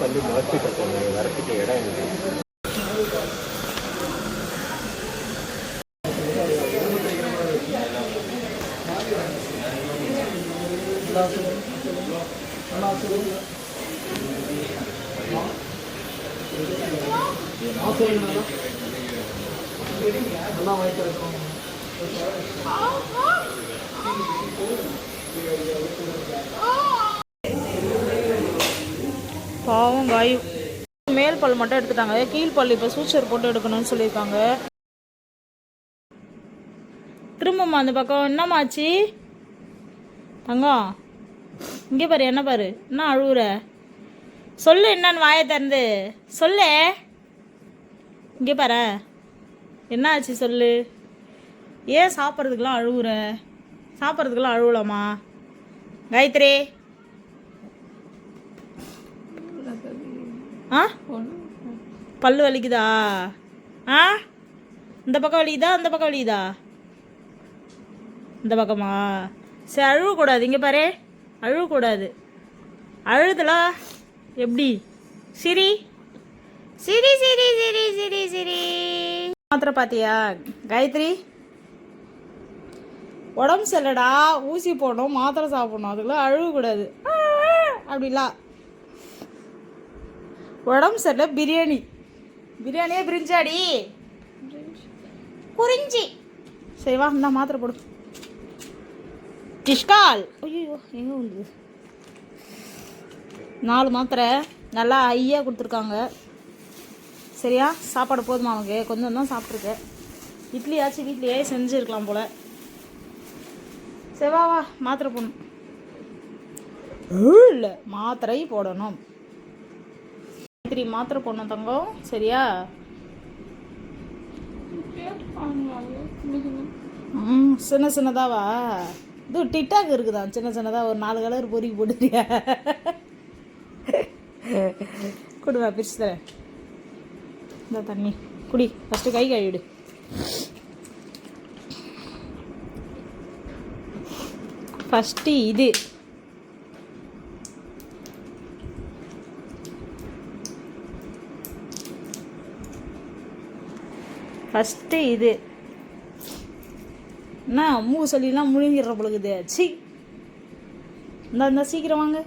பள்ளி முளைச்சிட்டு இருக்கோம், வரத்துக்கு இடம் இருக்குது. பாவம் காய் மேல் பல் மட்டும் எடுத்துட்டாங்க, கீழ் பல் இப்போ சூச்சர் போட்டு எடுக்கணும்னு சொல்லியிருக்காங்க. திரும்பமா அந்த பக்கம் என்னமாச்சு தங்கம்? இங்கே பாரு, என்ன பாரு, என்ன அழுவுற? சொல்லு, என்னன்னு வாயை திறந்து சொல்லு. இங்கே பாரு, என்ன ஆச்சு சொல்லு. ஏன் சாப்பிட்றதுக்கெலாம் அழுவுற? சாப்பிட்றதுக்கெலாம் அழுவலாமா காயத்ரி? ஆ, பல்லு வலிக்குதா? ஆ, இந்த பக்கம் வலிக்குதா அந்த பக்கம் வலிக்குதா? இந்த பக்கமா? சரி, அழுவக்கூடாது. இங்கே பாரு, அழுவக்கூடாது. அழுதுலா எப்படி? சிரி சிரி சிரி சிரி சிரி சிரி. மாத்திரை பார்த்தியா காயத்ரி? உடம்பு சரியில்லடா, ஊசி போடணும், மாத்திரை சாப்பிடணும், அதுக்குலாம் அழுவக்கூடாது அப்படிலாம். உடம்பு சரியில்லை, பிரியாணி. பிரியாணியே பிரிஞ்சாடி குறிஞ்சி. சரி வா, இந்த மாத்திரை போடு. டிஷ்கால். ஐயோ, எங்கே வந்து 4 மாத்திரை நல்லா ஹையாக கொடுத்துருக்காங்க. சரியா? சாப்பாடு போதுமா அவனுக்கு? கொஞ்சம் தான் சாப்பிட்ருக்கேன். இட்லியாச்சும் வீட்லையே செஞ்சுருக்கலாம் போல். சரி வா வா, மாத்திரை போடணும். இல்லை, மாத்திரை போடணும். மாத்திரை போடணும் தங்கம், சரியா? சின்ன சின்னதாவா? இது டிக்டாக் இருக்குதான், சின்ன சின்னதாக ஒரு 4 கலர் பொறுக்கி போட்டுறியா? கொடுவா, பிரிச்சு தரேன். இந்த தண்ணி குடி, ஃபஸ்ட்டு கை கழுவிடு. ஃபஸ்ட்டு இது என்ன மூக்கு சொல்லிலாம் முழுங்கிற பொழுது? சி, இந்த சீக்கிரம் வாங்க.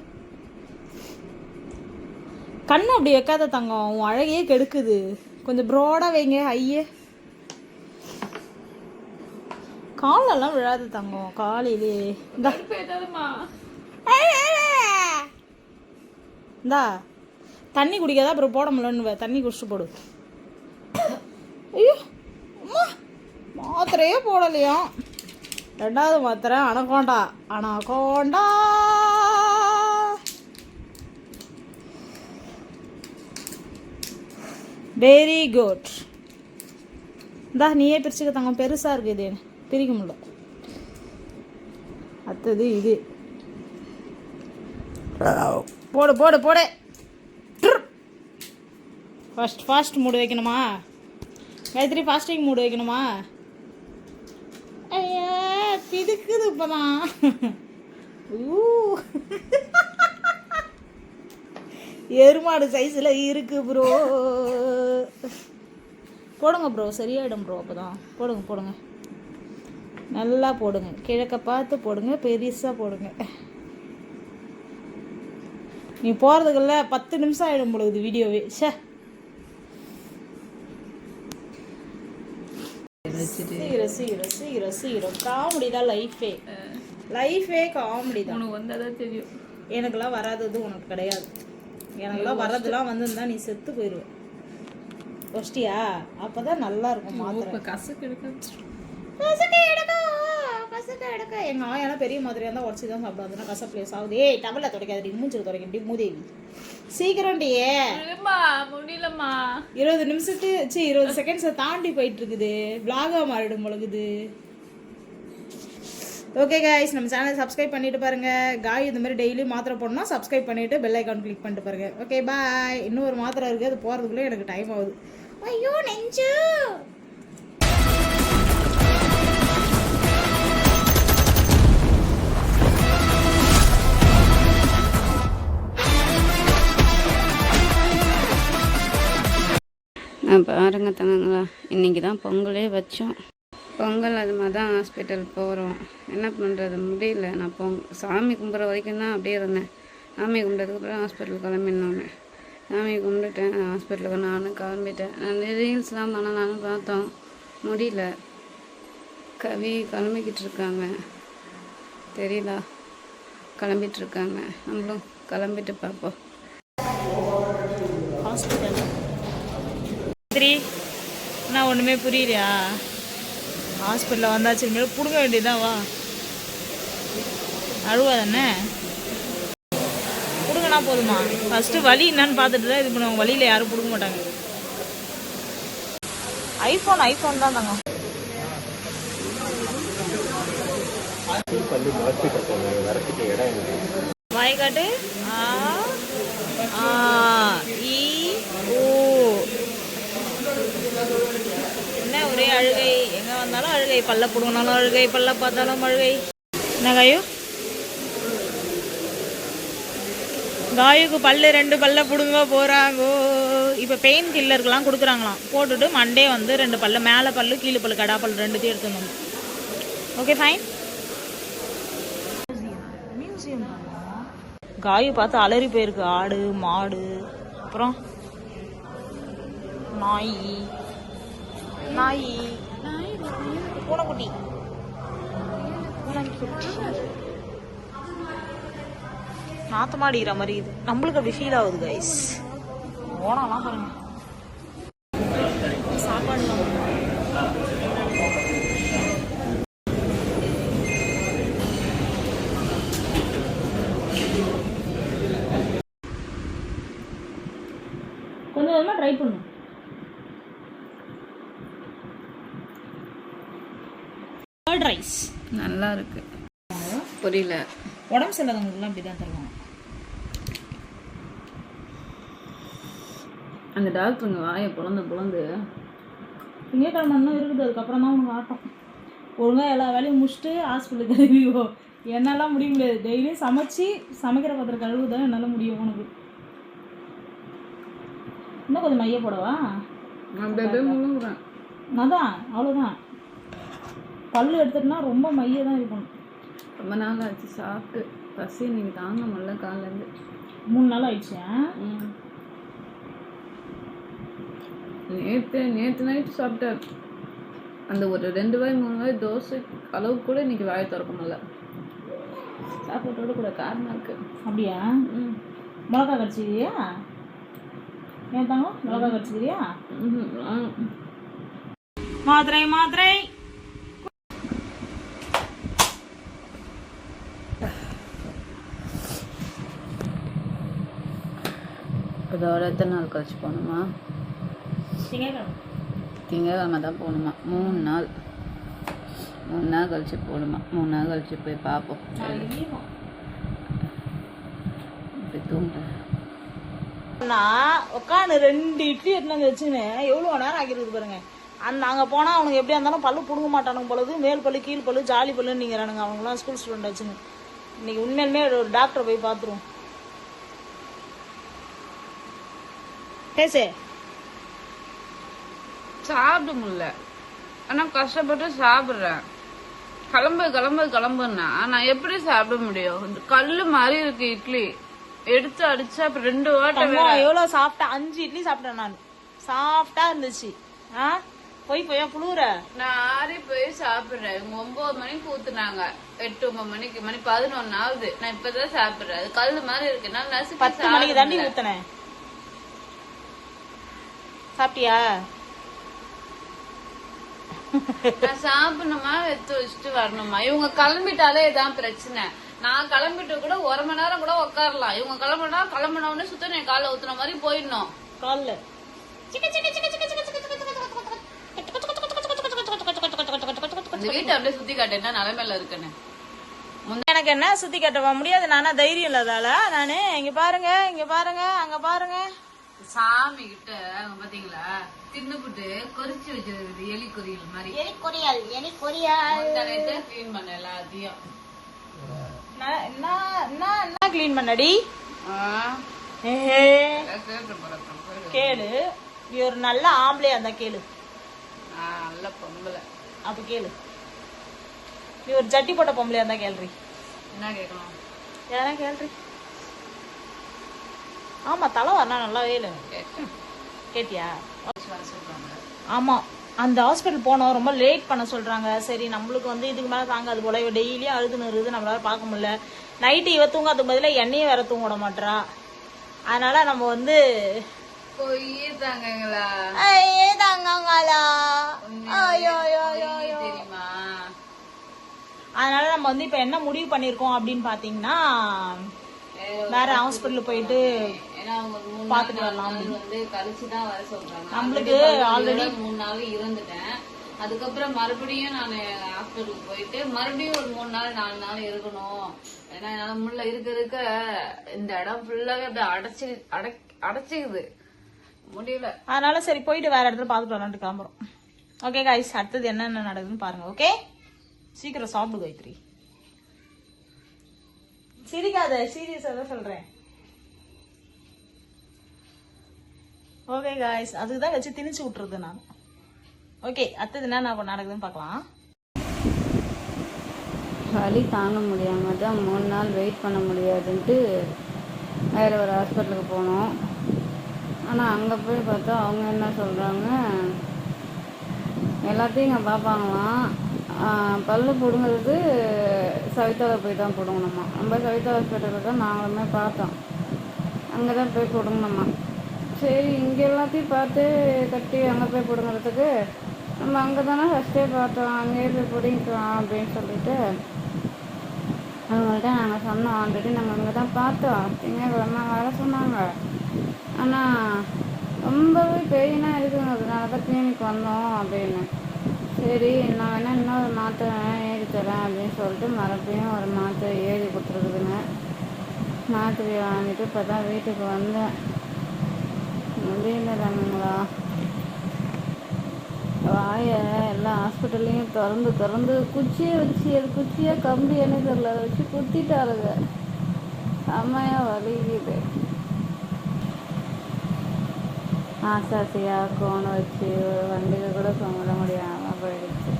கண்ணு அப்படி வைக்காத தங்கம், உன் அழகையே கெடுக்குது. கொஞ்சம் ப்ராடாக வைங்க. ஐயே, காலெல்லாம் விழாது தங்கம் காலையிலே. இந்தா தண்ணி குடிக்காத, அப்புறம் போட முடியலன்னு தண்ணி குடிச்சிட்டு போடு. ஐயோ அம்மா, மாத்திரையே போடலையா? 2வது மாத்திரை அனகோண்டா. Anaconda very good. இந்தா நீயே பிரிச்சுக்க தங்கம், பெருசாக இருக்குது, இது பிரிக்க முடியல. அடுத்தது இது போடு போடு போடு. ஃபாஸ்ட் மூடு வைக்கணுமா காயத்ரி? ஃபாஸ்டிங் மூடு வைக்கணுமா? ஐயா பிதுக்குது இப்போதான். எருமாடு சைஸில் இருக்கு ப்ரோ. போடுங்க ப்ரோ, சரியாயிடும் ப்ரோ. அப்போ தான் போடுங்க நல்லா போடுங்க, கிழக்க பார்த்து போடுங்க, பெருசாக போடுங்க. நீ போகிறதுக்குள்ள 10 நிமிஷம் ஆகிடும் பொழுது வீடியோவே. சே, சீக்கிரம் காமெடி தான் லைஃபே காமெடி தான். உனக்கு வந்தாதான் தெரியும், எனக்கெல்லாம் வராதது உனக்கு கிடையாது. எனக்கெல்லாம் வர்றதுலாம் வந்திருந்தா நீ செத்து போயிடுவேன். ஃபஸ்ட்டியா? அப்போ தான் நல்லா இருக்கும். மாத்திரை கசக்கு எடுக்க எங்கள் ஆயெல்லாம் பெரிய மாதிரியாக இருந்தால் உடச்சி தான் சாப்பிடாதுன்னா கசப்புலேயே சாகுது. ஏய் டபுளில் துடைக்காது, மூஞ்சில் துடைக்கண்டி மூதேவி. சீக்கிரம்டியே முடியலம்மா. 20 நிமிஷத்து 20 செகண்ட்ஸை தாண்டி போயிட்டு இருக்குது. விளாகாக மாறிடும் பொழுது. ஓகே கைஸ், நம்ம சேனலை சப்ஸ்கிரைப் பண்ணிட்டு பாருங்க. காய் இந்த மாதிரி டெய்லி மாத்திரை போடணும், சப்ஸ்கிரைப் பண்ணிட்டு பெல் ஐக்கான் கிளிக் பண்ணிட்டு பாருங்க. Okay bye. இன்னும் ஒரு மாத்திரை இருக்குது, அது போகிறதுக்குள்ளே எனக்கு டைம் ஆகுது. ஐயோ நெஞ்சு. பாருங்க தங்கங்களா, இன்றைக்கி தான் பொங்கலே வச்சோம். பொங்கல் அது மாதிரி தான் ஹாஸ்பிட்டல் போகிறோம். என்ன பண்ணுறது, முடியல. நான் சாமி கும்பிட்ற வரைக்கும் தான் அப்படியே இருந்தேன். சாமி கும்பிட்டதுக்கப்புறம் ஹாஸ்பிட்டல் கிளம்பினோன்னு சாமி கும்பிட்டுட்டேன். ஹாஸ்பிட்டலுக்கு நானும் கிளம்பிட்டேன். நான் ரீல்ஸ்லாம் பண்ணலான்னு பார்த்தோம், முடியல. கவி கிளம்பிக்கிட்டு இருக்காங்க, தெரியல, கிளம்பிட்டுருக்காங்க. நம்மளும் கிளம்பிட்டு பார்ப்போம். ஹாஸ்பிட்டல் நான் ஒன்றுமே புரியலையா? ஹாஸ்பிட்டலில் வந்தாச்சு, மேலே பிடுங்க வேண்டியதான். வா, அழுவா தானே, பிடுங்கனா போதுமா? ஃபஸ்ட்டு வலி என்னன்னு பார்த்துட்டு தான் இது பண்ணுவாங்க. வலியில் யாரும் பிடுங்க மாட்டாங்க. ஐஃபோன் தான் தாங்க. பல்லு ஹாஸ்பிட்டல் போகணும், வரத்துக்கு இடம் இருக்குது. வாய்க்காட்டு என்ன ஒரே அழுகை, எங்கே வந்தாலும் அழுகை, பல்ல பிடுங்கினாலும் அழுகை, பல்ல பார்த்தாலும் அழுகை. என்ன காயு? காயுக்கு பல்லு 2 பல்ல பிடுங்க போகிறாங்கோ. இப்போ பெயின் கில்லருக்கெலாம் கொடுக்குறாங்களாம். போட்டுட்டு மண்டே வந்து 2 பல்ல, மேலே பல்லு கீழே பல்லு, கடா பல்லு 2த்தையும் எடுத்துடணும். Okay fine. மியூசியம் காயு பார்த்து அலறி போயிருக்கு. ஆடு, மாடு, அப்புறம் நாய், பூனைக்குட்டி, நாத்தமாடிக்கிற மாதிரி இது. நம்மளுக்கு அப்படி ஃபீல் ஆகுது கைஸ். ஓனம்லாம் பாருங்க, சாப்பாடு கொஞ்சம் கொஞ்சமாக ட்ரை பண்ணும். கர்ட் ரைஸ் நல்லா இருக்கு. புரியல, உடம்பு சரியில்லாதவங்களுக்குலாம் அப்படி தான் தருவாங்க. அந்த டாக்டருங்க வாயை புலந்து திங்கக்கிழமை இன்னும் இருக்குது. அதுக்கப்புறம் தான் உனக்கு ஆட்டம். ஒழுங்காக எல்லா வேலையும் முடிச்சுட்டு ஹாஸ்பிட்டலுக்கு கழுவிவோ. என்னால் முடிய முடியாது. டெய்லியும் சமைக்கிற பாத்திரம் கழுவு தான் என்னால் முடியும். உனக்கு இன்னும் கொஞ்சம் மைய போடவா? முழுங்குறேன். அதான், அவ்வளோதான். பல்லு எடுத்துட்டுனா ரொம்ப மைய தான் இருக்கணும். ரொம்ப நாள் ஆச்சு சாப்பிட்டு, பசி நீங்கள் தாங்க முடியல. காலிலேருந்து 3 நாள் ஆயிடுச்சு. நேற்று நைட்டு சாப்பிட்டேன். அந்த ஒரு 2 வாய் 3 வாய் தோசை அளவுக்கு கூட இன்னைக்கு வாயை திறக்க முடியல. சாப்பாட்டோட கூட காரணம் இருக்கு. அப்படியா? மிளகா கடிச்சிக்கிறியா? ஏன் தாங்க மிளகா கடிச்சிக்கிறியா? மாத்திரை இதோட எத்தனை நாள் கழிச்சு போகணுமா? திங்கக்கிழமை தான் போகணுமா? 3 நாள் கழிச்சு போகணுமா? 3 நாள் கழிச்சு போய் பார்ப்போம். போய் தூங்க உட்காந்து 2 இட்லி எடுத்து வச்சுன்னு எவ்வளோ நேரம் ஆகிருக்கு பாருங்க. அங்கே போனால் அவனுக்கு எப்படியா இருந்தாலும் பல்லு பிடுங்க மாட்டானுங்க பொழுது. மேல் பல்லு கீழ் பல்லு ஜாலி பல்லுன்னு நீங்கிறானுங்க. அவங்களாம் ஸ்கூல் ஸ்டூடெண்ட் வச்சுன்னு. இன்னைக்கு உண்மையிலுமே ஒரு டாக்டரை போய் பார்த்துருவோம். பேசு. சாப்பிட முடியல, ஆனால் கஷ்டப்பட்டு சாப்பிட்றேன். கிளம்புன்னா நான் எப்படி சாப்பிட முடியும்? கல் மாதிரி இருக்கு இட்லி. எடுத்து அடிச்சா அப்புறம் 2 வாட்டை. எவ்வளோ சாப்பிட்டா? 5 இட்லி சாப்பிட்டேன் நான். சாஃப்டா இருந்துச்சு. போய் புழுவுற. நான் ஆறி போய் சாப்பிடுறேன். இவங்க 9 மணிக்கு ஊத்துனாங்க. 8 9 மணிக்கு, மணி 11 ஆகுது. நான் இப்பதான் சாப்பிடுறேன். அது கல்லு மாதிரி இருக்கு. நான் 10 மணிக்கு தாண்டி ஊத்துனேன். சாப்பிட்டியா? நான் சாப்பிடணுமா எடுத்து வச்சுட்டு வரணுமா? இவங்க கிளம்பிட்டாலே இதான் பிரச்சனை. நான் கிளம்பிட்டு கூட 1 மணி நேரம் கூட உட்காரலாம். இவங்க கிளம்பினோடனே சுத்தம் என் காலை ஊத்துன மாதிரி போயிடணும். கால்ல இந்த வீட்டை அப்படியே சுத்தி காட்டேன்னா நிலைமையில இருக்குன்னு. எனக்கு என்ன சுத்தி காட்டவா முடியாது? நானா தைரியம் இல்லாதால நானு. இங்க பாருங்க, அங்க பாருங்க. சாமி கிட்ட பாத்தீங்களா தின்னுபுட்டு கொறிச்சு வச்சிருக்குது. எலி கொரியல் மாதிரி. எலி கொரியல் கிளீன் பண்ண எல்லாத்தையும். என்ன கிளீன் பண்ணடி? கேளு. நீ ஒரு நல்ல ஆம்பளையா இருந்தா கேளு. நல்ல பொம்பளை. அப்ப கேளு. நீ ஒரு ஜட்டி போட்ட பொம்பளையா இருந்தா கேள்றி. என்ன கேட்கணும்? எதனா கேள்றி. ஆமா, தலை வரனா நல்லாவே இல்லை. கேட்டியா? ஆமா, அந்த ஹாஸ்பிட்டல் போனோம், ரொம்ப லேட் பண்ண சொல்றாங்க. சரி, நம்மளுக்கு வந்து இதுக்கு மேலே தாங்காது போல. இவ டெய்லியும் அழுதுன்னு இருக்குது, நம்மளால பார்க்க முடியல. நைட்டு இவ தூங்காதுக்கு பதிலாக எண்ணெயும் வேற தூங்க விட மாட்டா. அதனால நம்ம வந்து தாங்கங்களா தெரியுமா? அதனால நம்ம வந்து இப்ப என்ன முடிவு பண்ணிருக்கோம் அப்படின்னு பாத்தீங்கன்னா, வேற ஹாஸ்பிட்டல் போயிட்டு பாத்துட்டு வரலாம். வந்து கழிச்சுதான் வர சொல்றாங்க. நம்மளுக்கு ஆல்ரெடி 3 நாள் இருந்துட்டேன். அதுக்கப்புறம் மறுபடியும் நான் ஹாஸ்பிட்டலுக்கு போயிட்டு மறுபடியும் ஒரு 3 நாள் 4 நாள் இருக்கணும். ஏன்னா என்னால முள்ள இருக்க இந்த இடம் ஃபுல்லாவே அப்படியே அடைச்சிக்குது, முடியல. அதனால சரி போயிட்டு வேற இடத்துல பாத்துட்டு வரலான்ட்டு கிளம்புறோம். ஓகே கைஸ், அடுத்தது என்னென்ன நடக்குதுன்னு பாருங்க. ஓகே, சீக்கிரம் சாப்பிடு காயத்ரி. சிரிக்காத, சீரியஸா தான் சொல்றேன். ஓகே கைஸ், அதுக்கு தான் வச்சு திணிச்சு விட்டுறது நான். ஓகே, அடுத்தது என்ன நடக்குதுன்னு பார்க்கலாம். வலி தாங்க முடியாமல் தான் 3 நாள் வெயிட் பண்ண முடியாதுன்ட்டு வேறு ஒரு ஹாஸ்பிட்டலுக்கு போனோம். ஆனால் அங்கே போய் பார்த்தா அவங்க என்ன சொல்கிறாங்க, எல்லாத்தையும் இங்கே பார்ப்பாங்களாம். பல்லு பிடுங்கிறது சவிதாவில் போய் தான் பிடுங்கணுமா. நம்ம சவிதா ஹாஸ்பிட்டலில் தான் நாங்களுமே பார்த்தோம், அங்கே தான் போய் பிடுங்கணுமா. சரி, இங்கே எல்லாத்தையும் பார்த்து கட்டி அங்கே போய் பிடுங்கிறதுக்கு நம்ம அங்கே தானே ஃபஸ்ட்டே பார்த்தோம், அங்கேயே போய் பிடிங்கிக்கலாம் அப்படின்னு சொல்லிட்டு அவங்கள்ட்ட நாங்கள் சொன்னோம். ஆல்ரெடி நாங்கள் அங்கே தான் பார்த்தோம், திங்கக்கிழமை வர சொன்னாங்க. ஆனால் ரொம்பவே பெயினாக இருக்குங்கிறதுனால தான் கிளினிக் வந்தோம் அப்படின்னு. சரி, நான் வேணால் இன்னொரு மாத்திரை எழுதி தரேன் அப்படின்னு சொல்லிட்டு மறுபடியும் ஒரு மாத்திரை எழுதி கொடுத்துருக்குதுங்க. மாத்திரையை வாங்கிட்டு இப்போ தான் வீட்டுக்கு வந்தேன். முடியலங்களா, வாயை எல்லா ஹாஸ்பிட்டல்லையும் திறந்து குச்சியை வச்சு, அது குச்சியாக கம்பி என்ன தெரியல, அதை வச்சு குத்திட்டாருங்க. செம்மையாக வலிக்குது. ஆசாசியாக கோணை வச்சு வண்டிக்கு கூட சொங்க முடியாமல் போயிடுச்சு.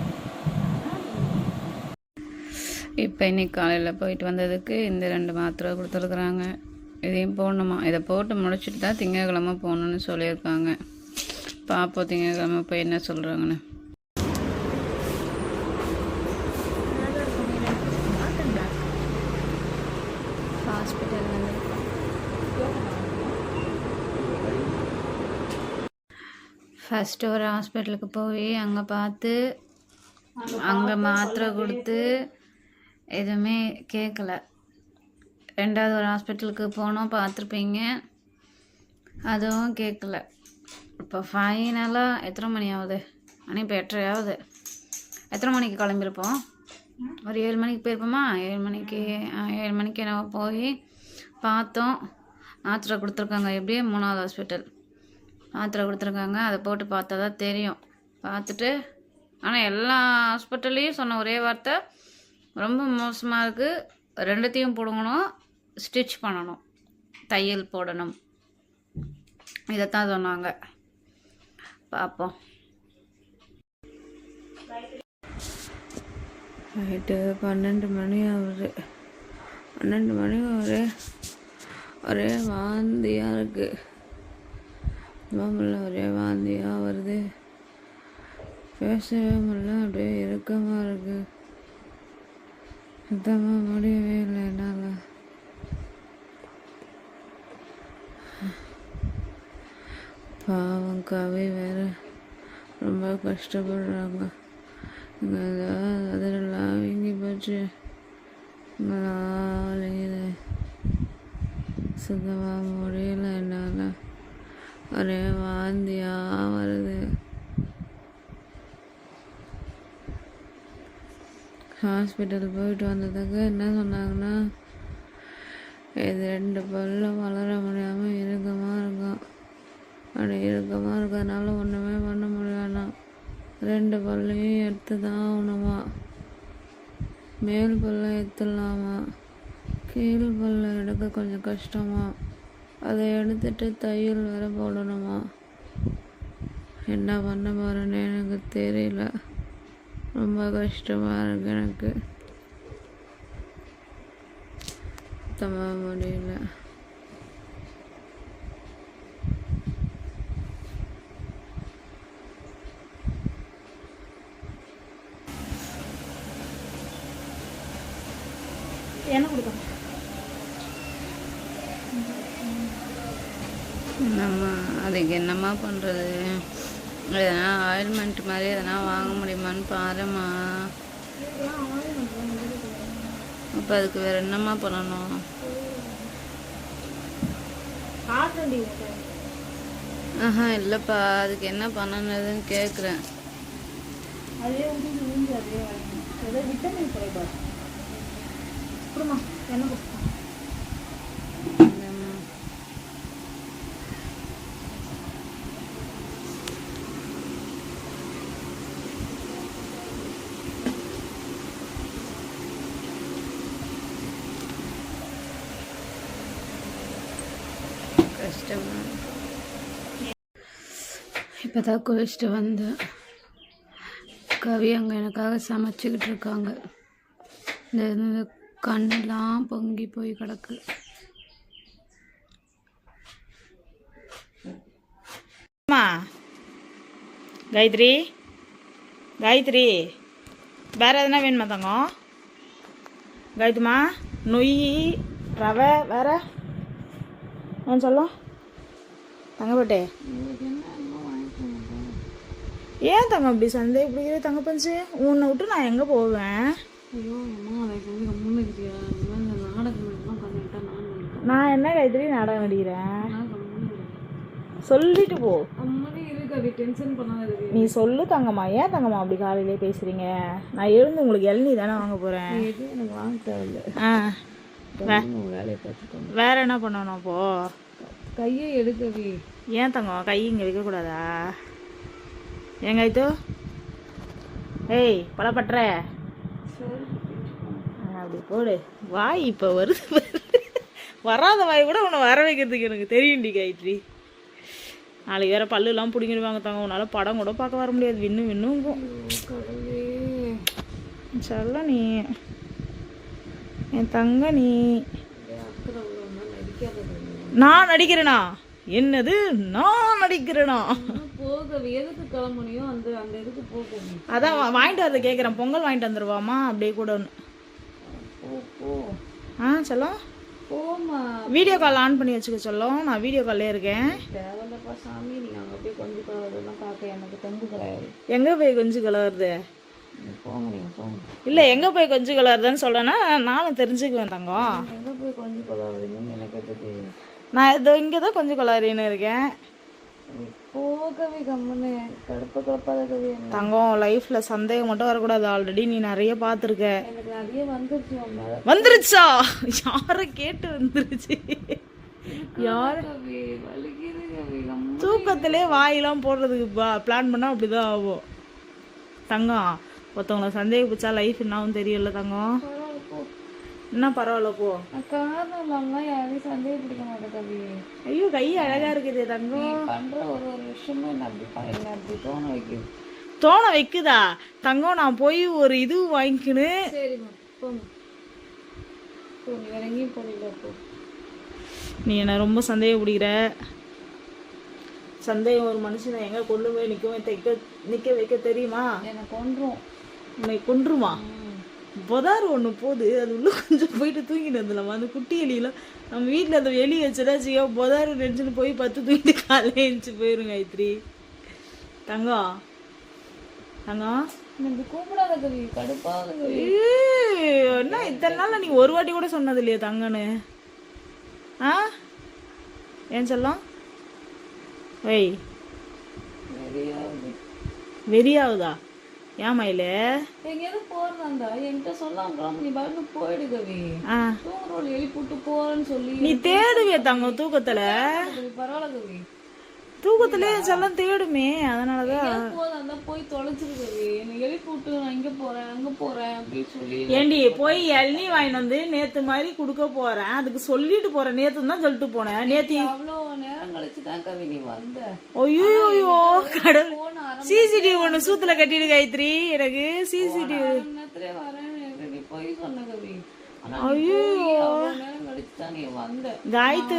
இப்போ இன்னைக்கு காலையில் போயிட்டு வந்ததுக்கு இந்த 2 மாத்திரை கொடுத்துருக்குறாங்க. இதையும் போடணுமா. இதை போட்டு முடிச்சுட்டு தான் திங்கக்கிழமை போகணுன்னு சொல்லியிருக்காங்க. பார்ப்போம் திங்கக்கிழமை போய் என்ன சொல்கிறாங்கன்னு. ஹாஸ்பிட்டல் வந்து ஃபஸ்ட்டு ஒரு ஹாஸ்பிட்டலுக்கு போய் அங்கே பார்த்து அங்கே மாத்திரை கொடுத்து எதுவுமே கேட்கல. 2வது ஒரு ஹாஸ்பிட்டலுக்கு போனோம், பார்த்துருப்பீங்க, அதுவும் கேட்கல. இப்போ ஃபைனலாக எத்தனை மணி ஆகுது? மணி இப்போ 8:30 ஆகுது. எத்தனை மணிக்கு கிளம்பியிருப்போம்? ஒரு 7 மணிக்கு போயிருப்போமா? 7 மணிக்கு என்ன போய் பார்த்தோம். மாத்திரை கொடுத்துருக்காங்க. எப்படியும் 3வது ஹாஸ்பிட்டல் மாத்திரை கொடுத்துருக்காங்க. அதை போட்டு பார்த்தா தான் தெரியும். பார்த்துட்டு ஆனால் எல்லா ஹாஸ்பிட்டல்லையும் சொன்ன ஒரே வார்த்தை, ரொம்ப மோசமாக இருக்குது, 2த்தையும் பிடுங்கணும், ஸ்டிச் பண்ணணும், தையல் போடணும், இதைத்தான் சொன்னாங்க. பார்ப்போம். நைட்டு 12 மணி ஆகுது. 12 மணி ஒரே வாந்தியாக இருக்குது. ஒரே வாந்தியாக வருது. பேசவே முடியல, அப்படியே இறுக்கமாக இருக்குது. சுத்தமாக முடியவே இல்லை என்னால். பாவம் கவி வேறு ரொம்ப கஷ்டப்படுறாங்க. அதெல்லாம் வீங்கி போச்சு. சுத்தமாக முடியல என்னால். ஒரே வாந்தியாக வருது. ஹாஸ்பிட்டல் போயிட்டு வந்ததுக்கு என்ன சொன்னாங்கன்னா, இது 2 பல்லும் வளர முடியாமல் இறுக்கமாக இருக்கும். அப்படி இறுக்கமாக இருக்கிறதுனால ஒன்றுமே பண்ண முடியாதுண்ணா. 2 பல்லையும் எடுத்து தான் ஆகணுமா. மேல் பல்லை எடுத்துடலாமா, கீழ் பல்லை எடுக்க கொஞ்சம் கஷ்டமா. அதை எடுத்துட்டு தையல் வேற போடணுமா. என்ன பண்ண போகிறேன்னு எனக்கு தெரியல. ரொம்ப கஷ்டமாக இருக்கு எனக்கு. சுத்தமாக முடியல. என்ன கொடுக்கணும்? என்னம்மா அதுக்கு என்னம்மா பண்ணுறது? எதனா ஆயில்மெண்ட் மாதிரி எதனா வாங்க முடியுமான்னு பாரும்மா. அப்போ அதுக்கு வேறு என்னம்மா பண்ணணும்? ஆஹா இல்லைப்பா, அதுக்கு என்ன பண்ணணுதுன்னு கேட்குறேன். அதே ஏதோ விட்டமின் குறைபாடு. கொடுமா என்ன கொடுப்போம்? கஷ்டமா. இப்போ தான் குளிச்சுட்டு வந்து கவி அங்கே எனக்காக சமைச்சிக்கிட்டு இருக்காங்க. இந்த கண்ணெல்லாம் பொங்கி போய் கிடக்கு. காயத்ரி, காயத்ரி வேறு எதுனா வேணுமா தங்கம்? காயத்ரிமா, நொய், ரவை வேறு சொல்லும் தங்கப்பட்டே. ஏன் தங்கம் அப்படி சந்தேகம் பிடிக்கிற தங்க பஞ்சு? உன்னை விட்டு நான் எங்கே போவேன்? நான் என்ன காயத்ரி நாடகம் நடிக்கிறேன்? சொல்லிட்டு போ. நீ சொல்லு தங்கம்மா. ஏன் தங்கம்மா அப்படி காலையிலே பேசுறீங்க? நான் எழுந்து உங்களுக்கு இளநீ தானே வாங்க போறேன். வேற என்ன பண்ணணும் அப்போ? கையை எடுக்கவி. ஏன் தங்கம் கை இங்கே வைக்கக்கூடாதா? ஏங்க இது ஏய் பலப்பற்ற அப்படி போடு. வாய் இப்போ வருது. வராத வாய் கூட உன்னை வர வைக்கிறதுக்கு எனக்கு தெரியும்டி காயத்ரி. நாளைக்கு வேற பல்லுலாம் பிடிங்கிடுவாங்க தாங்க. உன்னால படம் கூட பார்க்க வர முடியாது. விண்ணும் சொல்ல நீ என் தங்க. நீ நான் நடிக்கிறேனா? என்னது நான் நடிக்கிறேனா? எதுக்கு கிளம்புனியும் அந்த அந்த இதுக்கு போகும். அதான் வாங்கிட்டு வரத கேட்குறேன். பொங்கல் வாங்கிட்டு வந்துருவாமா அப்படியே கூட ஒன்று. சொல்லும் போமா. வீடியோ கால் ஆன் பண்ணி வச்சுக்க சொல்லும். நான் வீடியோ கால்லே இருக்கேன். தேவையில்லப்பா சாமி. நீங்கள் அங்கே போய் கொஞ்சம் கலர்லாம் பார்க்க எனக்கு கொஞ்சம் கலர். எங்கே போய் கொஞ்சம் கலருது? போங்க நீங்கள் போங்க. இல்லை எங்கே போய் கொஞ்சம் கலருதுன்னு சொல்லேன்னா நானும் தெரிஞ்சுக்குவேன் தங்கம். எங்கே போய் கொஞ்சம் கலருதுன்னு எனக்கு எதுக்கு? நான் இதோ இங்கே தான் கொஞ்சம் கலரின்னு இருக்கேன். போகவே கம்முன்னு கடுப்பாத கவி. தங்கம் லைஃப்பில் சந்தேகம் மட்டும் வரக்கூடாது. ஆல்ரெடி நீ நிறைய பார்த்துருக்க. எனக்கு நிறைய வந்துருச்சு. வந்துருச்சா? யாரை கேட்டு வந்துருச்சு? யார் தூக்கத்திலே வாயெல்லாம் போடுறதுக்கு பிளான் பண்ணால் அப்படி தான் ஆகும் தங்கம். ஒருத்தவங்களை சந்தேகப்பிச்சா லைஃப் என்னாவும் தெரியல தங்கம். என்ன பரவாயில்ல போ. காரணம் இல்லாமலாம் யாரையும் சந்தேகப்பிடிக்க மாட்டேன் கவி. ஐயோ கை அழகா இருக்குது தங்கம். பண்ணுற ஒரு விஷயமும் என்ன அப்படி தோண வைக்குது. தோண வைக்குதா தங்கம்? நான் போய் ஒரு இது வாங்கிக்கினு. சரிம்மா போங்க. நீ வேற எங்கேயும் போனீங்களா? போ. நீ என்ன ரொம்ப சந்தேகப்பிடிக்கிற. சந்தேகம் ஒரு மனுஷனை எங்கே கொண்டு போய் நிற்க வைக்க தெரியுமா? என்னை கொன்றும். உன்னை கொன்றுமா? பொதாறு ஒன்று போகுது. அது உள்ள கொஞ்சம் போயிட்டு தூங்கிட்டு வந்துடலாமா? அந்த குட்டி எலியெல்லாம் நம்ம வீட்டில் அந்த எலி வச்சுடாச்சியோ பொதாறு நினச்சின்னு போய் 10 தூங்கிட்டு காலையில் எழுந்துச்சு போயிருங்க காயத்ரி. தங்கம் தங்கம் எனக்கு கூப்பிடாத கவி. கடுப்பாத கவி. என்ன இத்தனை நாள் நீ ஒரு வாட்டி கூட சொன்னது இல்லையா தங்கன்னு? ஏன் சொல்லலாம்? வெய் வெறியாவுதா? ஏன் மயில எங்கேயாவது போறதா என்கிட்ட சொல்லாம நீ பாட்டு போயிடு கவி. தூங்குறோம் எழுப்பிட்டு போறேன்னு சொல்லி நீ தேடுவிய தங்க தூக்கத்துல. பரவாயில்ல கவி. தூக்கத்திலே செல்லம் தேடுமே, அதனாலதான். அதான் போய் தொலைச்சிருக்கவே என்னை எழுப்பி விட்டு நான் இங்க போறேன் அங்க போறேன் அப்படின்னு சொல்லி. ஏண்டி போய் இளநீ வாங்கிட்டு வந்து நேத்து மாதிரி குடுக்க போறேன், அதுக்கு சொல்லிட்டு போறேன். நேத்து தான் சொல்லிட்டு போனேன். நேத்து அவ்வளவு நேரம் கழிச்சுதான் கவி நீ வந்த. ஐயோ கடவுள். சிசிடிவி ஒண்ணு சூத்துல கட்டிடு காயத்ரி, எனக்கு சிசிடிவி நேரத்திலே வரேன் நீ போய் சொன்ன கவி. ஐயோ நேரம் கழிச்சுதான் நீ வந்த. காயத்து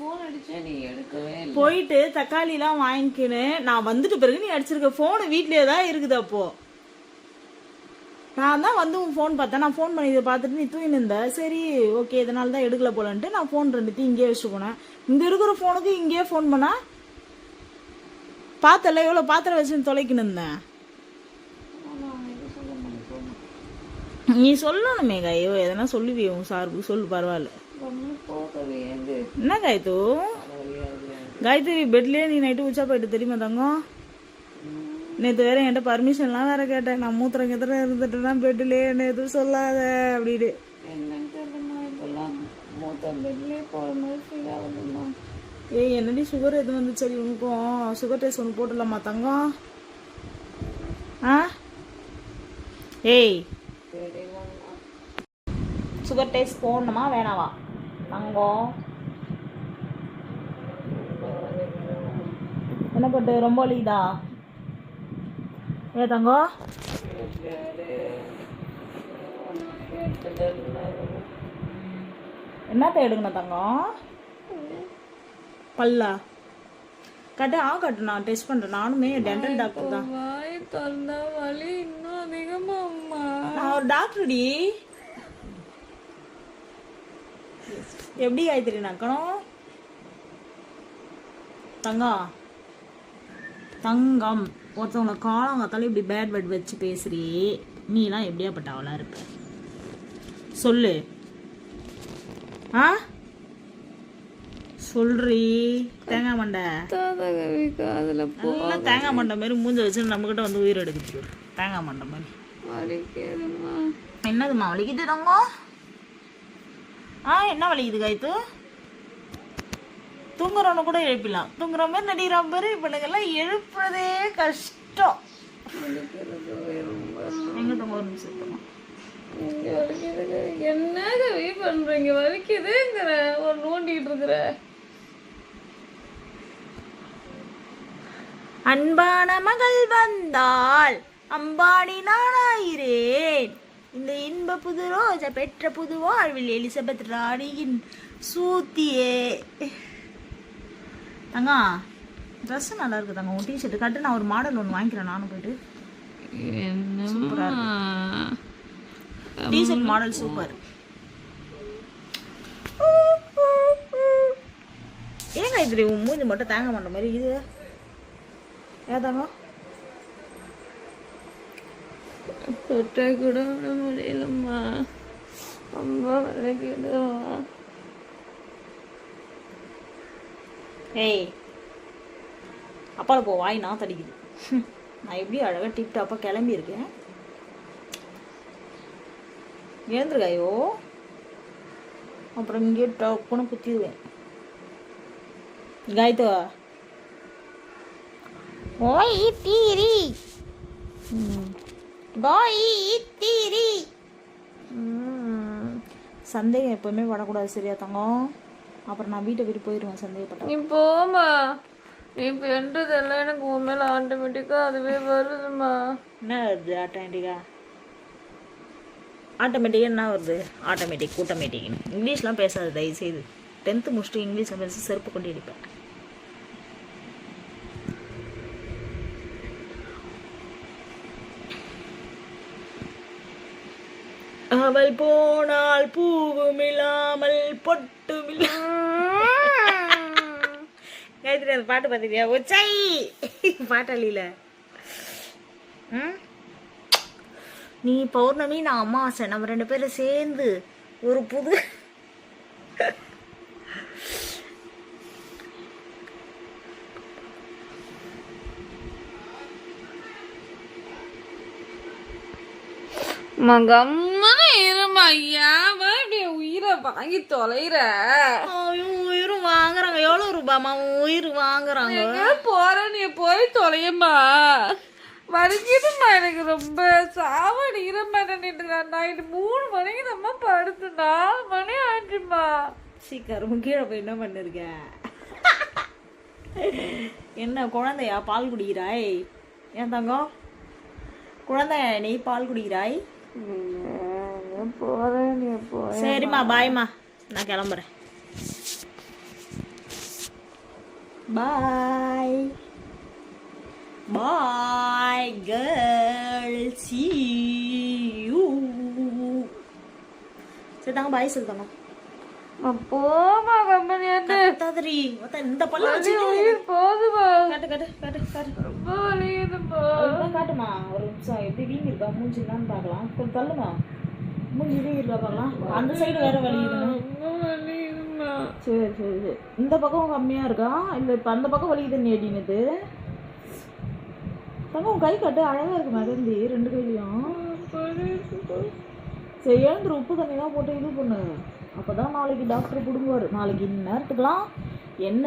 போன் அடிச்சேன் நீ எடுக்கவே இல்லை. போயிட்டு தக்காளி எல்லாம் வாங்கிக்கின்னு நான் வந்துட்டு பிறகு நீ அடிச்சிருக்க. போனு வீட்லயே தான் இருக்குது. அப்போ நான் தான் வந்து உன் ஃபோன் பார்த்தேன். நான் ஃபோன் பண்ணி இதை பார்த்துட்டு நீ தூங்கின்னு இருந்த. சரி ஓகே இதனால தான் எடுக்கல போலன்ட்டு நான் ஃபோன் ரெண்டுத்தையும் இங்கேயே வச்சுட்டு போனேன். இங்க இருக்கிற ஃபோனுக்கு இங்கேயே ஃபோன் பண்ணா பார்த்தல எவ்வளோ பாத்திரம் வச்சுன்னு தொலைக்கின்னு இருந்தேன். நீ சொல்லணுமே காயோ, எதனா சொல்லுவியே உன் சாருக்கு சொல்லு, பரவாயில்ல. என்ன காயத்து காயத்ரி பெட்லயே நீ நைட்டு உச்சா போயிட்டு தெரியுமா தங்கம்? நேற்று வேற என்கிட்ட பர்மிஷன்லாம் வேற கேட்டேன். நான் மூத்திரம் கித்திரம் இருந்துட்டேன்னா பெட்லயே என்ன எதுவும் சொல்லாத அப்படின்னு. ஏய் என்னடி சுகர் எது வந்து சரி உனக்கும் சுகர் டெஸ்ட் ஒன்று போட்டுடலாமா தங்கம்? ஆ ஏய் சுகர் டெஸ்ட் போடணுமா வேணாவா தங்கம்? என்ன பட்டு ரொம்ப வலிக்குதா? ஏ தங்கம் என்னத்த எடுக்கணும் தங்கம்? பல்லா கட்டு கட்டு நான் டெஸ்ட் பண்றேன். நானுமே டென்டல் டாக்டர் தான். வலி இன்னும் அதிகமா. நான் ஒரு டாக்டர்டி. எப்படி காய்த்திரி நக்கணும் தங்கம்? தங்கம் ஒருத்தவங்களை காலங்காத்தாலும் இப்படி பேட் வேர்ட் வச்சு பேசுறீ, நீலாம் எப்படியாப்பட்ட அவளா இருப்ப சொல்லு. ஆ சொல்றீ தேங்காய் மண்டை தேங்காய் மண்டை மாதிரி மூஞ்ச வச்சு நம்ம கிட்ட வந்து உயிர் எடுக்குது. தேங்காய் மண்டை மாதிரி என்னதுமா வலிக்குது தங்கம்? என்ன வலிக்குது காய்த்து? தூங்குறவனு கூட எழுப்பிடலாம். தூங்குற மாதிரி நடிக்கிற மாதிரி இவனுங்கெல்லாம் எழுப்புறதே கஷ்டம். எங்க தூங்க ஒரு நிமிஷம் என்ன கவி பண்றீங்க? வலிக்குதுங்கிற ஒரு நோண்டிட்டு இருக்கிற. அன்பான மகள் வந்தாள் அம்பாடி நானாயிரேன், இந்த இன்ப புது ரோஜா பெற்ற புது வாழ்வில் எலிசபெத் ராணியின் சூத்தியே. தங்க ட்ரெஸ் நல்லா இருக்கு தங்க. உன் டிஷர்ட் கட்டு. நான் ஒரு மாடல் ஒன்று வாங்கிக்கிறேன் நானும் போயிட்டு. சூப்பரா இருக்கு டிஷர்ட் மாடல் சூப்பர். ஏங்க இப்படி உன் மூஞ்சி மட்டும் தேங்க மாட்ட மாதிரி இது ஏதாங்க? தொட்ட கூட முடியலம்மா, ரொம்ப வலிக்குதுமா. ஏய் அப்பால போ, வாய் நான் தடிக்குது. நான் எப்படி அழகாக டிப்டாப்பாக கிளம்பி இருக்கேன். எழுந்துருக்காயோ, அப்புறம் இங்கே டக்குன்னு குத்திடுவேன். காயத்தோ ஓய் தீரி தீரி. சந்தேகம் எப்பவுமே படக்கூடாது சரியா தங்கம்? அப்புறம் நான் வீட்டை விட்டு போயிடுவேன் சந்தேகப்பட்டேன். நீ போமா, நீ பென்றதெல்லாம் எனக்கு உன் மேல ஆட்டோமேட்டிக்கா அதுவே வருதுமா. என்ன வருது ஆட்டோமேட்டிக்கா? ஆட்டோமேட்டிக்காக என்ன வருது? ஆட்டோமேட்டிக் கூட்டோமேட்டிக் இங்கிலீஷ்லாம் பேசாது தயவு செய்து. 10th முடிச்சுட்டு இங்கிலீஷ் பேச செருப்பு கொண்டு அடிப்பேன். அவள் போனால் பூவும் இல்லாமல் பொட்டும் காயத்ரி அந்த பாட்டு பார்த்துக்கியா? ஒச்சை பாட்டாளியில நீ பௌர்ணமி நான் அமாவாசை நம்ம 2 பேரும் சேர்ந்து ஒரு புது மகம்மா இருமா. ஐயா இப்படி உயிரை வாங்கி தொலைற. உயிரும் வாங்குறாங்க வாங்குறாங்க, எவ்வளவு ரூபாமா உயிர் வாங்குறாங்க? போற நீ போய் தொலையம்மா, வலிக்குதும்மா எனக்கு ரொம்ப, சாவடிக்கிறம்மா. நைட்டு 3 மணிக்கு நம்ம படுத்து 4 மணி ஆச்சுமா. சீக்கிரம் கீழே போய் என்ன பண்ணிருக்க? என்ன குழந்தையா பால் குடிக்கிறாய்? ஏன் தங்கம் குழந்தை நீ பால் குடிக்கிறாய்? போறேன் நீ போ. சரிம்மா பாய்மா, நான் கிளம்புறேன். பாய் பாய் கேர்ள், see you. சரி தாங்க பாய் சொல்லுங்க. போமா கம்பெனியாட்டு தாதரி இந்த பல்ல வச்சு போதுமா. காட்டு காட்டு காட்டு காட்டு. ரொம்ப வலிக்குதுப்பா. காட்டுமா ஒரு நிமிஷம். எப்படி வீங்கி இருக்கா மூஞ்சி என்னன்னு பார்க்கலாம். கொஞ்சம் தள்ளுமா, மூஞ்சி வீங்கி இருக்கா பார்க்கலாம். அந்த சைடு வேற வலிக்குதுமா. சரி சரி சரி. இந்த பக்கம் கம்மியா இருக்கா இல்ல இப்ப அந்த பக்கம் வலிக்குதுன்னு ஏடினது? தங்க கை காட்டு, அழகா இருக்கு மகந்தி 2 கையிலையும். சரி எழுந்துரு, உப்பு தண்ணி தான் போட்டு இது பண்ணு. அப்பதான் நாளைக்கு டாக்டர் பிடுங்குவாரு. நாளைக்கு இந்நேரத்துக்குலாம் என்ன